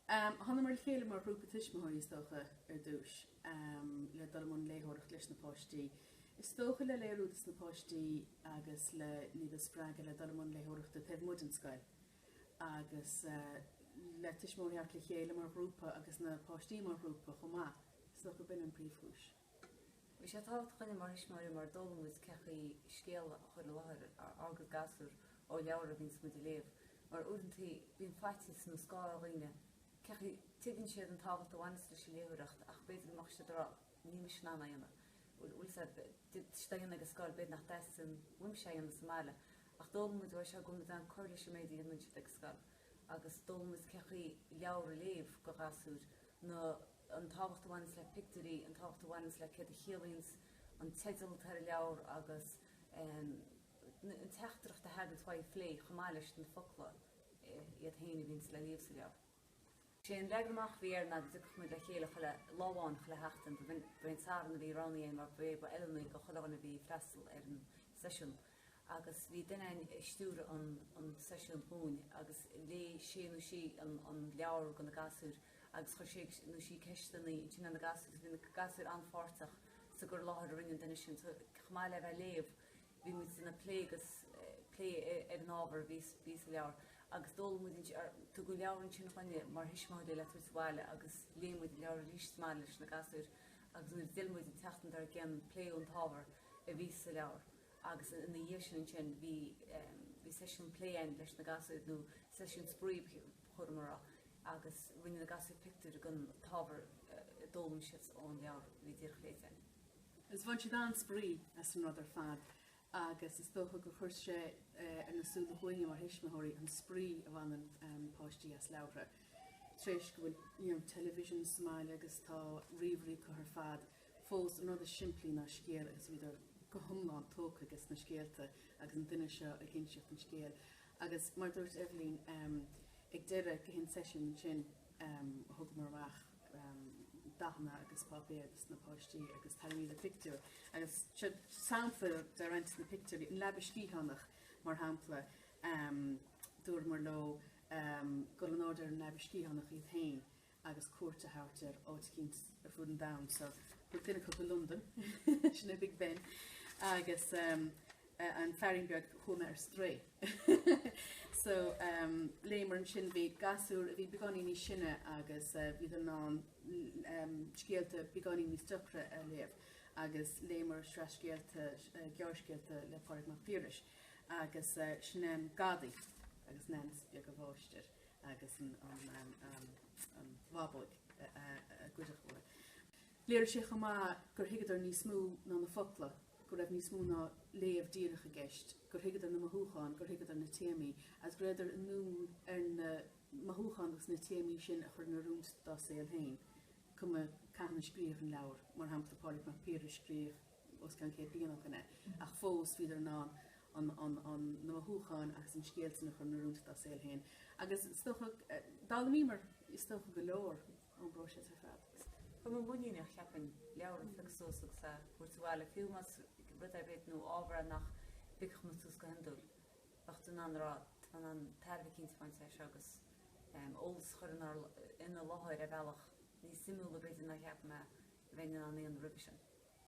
Hanna mar chéile mar grúpa Thuismitheoiri stocha dúis le dalmón léthóireacht leis na páistí. Is stocha le léirúdas na páistí agus le líad sppraige le dalmón léthóireachta taobh muid an scoil. Agus le Thuismitheoireacht le chéile mar grúpa agus na páistí mar grúpa chomá. Stocha bin an príomhúis. We sé táchana mar Thuismitheoirí mar dulmúid cechaí scéal chuir Leabhar agus gasúr ó leabhar a bhíns muid léamh. Mar údantí bhíon faitis nó scáil cechaí tuigann siad an tábhalt a bhainnis leis léabhaireacht ach beidir amach sé dra ní snána dhéanana. Bhfuil sa stean agus scáil beidir nach desan bhuim sé an Somália. Ach dulmúid bhfuil se gom an chuir leis méidí an muid ag scáil. Agus dulmúid cechaí leabhar a léamh go gasúr nó an tábhalt a bhainnis le picturí, an tábhalt a bhainnis le céad a chéalíns, an teidil tar leabhar agus an teachtarach a hagad fáid phlé chomáilis na folklór iad héine bhíns le léamh sa leabhar. Sé an leagramach bhíar na dúch mu le chéile chuile láháin chuile heachtain bhain sáran a bhí ránaí mar bhé ba eilnaí go chuileáin a bhí freistal ar an sesiún. Agus bhí duine stúr an sesiún bún agus lé sé nó sí an leabhar go na gasúr agus chu sé nó sí ceisteannaí tí na gasúr bhí na gasúr anfáirteach sa gur láthir a rinne duine sin chamáile bheith léamh bhí mu na plégus lé ar an ábhar ví leabhar. Agus dulmúid tu go leabharann sin chuine mar Thuismitheoirí le túsáile agus léimúid leabhar líos mála leis na gasúr agus nuair dilmúid an teachtain ar gceann plé ón tábhar a bhí sa leabhar. Agus in na dhé sin bhí sesiún pléin leis na gasúr nó sesiún spríomh churmará agus rinne na gasúr pictúr gon tábhar dulm siad ón leabhar bhí dír chléitein. Is bhain siad an sprí as an rud ar fad. Agus is stocha go chuir sé ar nasúla chuoine mar Thuismitheoirí an sprí a bhain an páistí as leabhar. Tréis go bhfuil television Somália agus tá riomhrí chu ar fad fós an rud a siimplí na scéal agus bhíidir go thomláin tóca agus na scéalta agus an duine seo a gcinseocht an scéal. Agus mar dúirt Evelyn ag deire go hen sesiún sin thug marach dachna agus papé agus na páistí agus taimí le pictiúr. Agus sampla de rent na pictiúr in Leabhar scíhanach mar hampla dúir mar lo go an order in Leabhar scíhanach iad hain agus cuairte háirtear áit cíns ar fud an dam. So bu duine go London sin na Big Ben agus an Faringbeag chuna ar stré. So léimar an sin bhí gasúr a bhí beganí ní sinne agus bhí an ná scéalta beganí ní stuchra a léamh agus léimar sreiscéalta gearcéalta le páirc mar píris agus sin gadaí agus nens beag go bháisteir agus an bhabóig a gcuideachhfuil. Léir sé chomá gur higadar níos mú ná na folklór. Gur raibh níos mú ná léamh díreach a gceist, gur higadar na mathúcháin, gur higadar na téimí, as gur idir nú ar na mathúcháin agus na téimí sin a chur na rúnt dá saoil hain, cuma ceanna scríomh an leabhar, mar hampla páirc mar píris scríomh os gan cé bíanach inne, ach fós bhíidir ná an na mathúcháin agus an scéalta na chur na rúnt dá saoil hain. Agus stocha dal mímar is stocha go leor ó brose ar fad. Come buine a cheapan leabhar an fixósach sa Portuála fiúmas rud a bheith nó ábhar nach bicchmús go hendul. Bachtain an rá an tarbe 15.6 agus óls chuir ina láthir a bhealach ní simúla beidir na cheap me bhein an íon rubisin.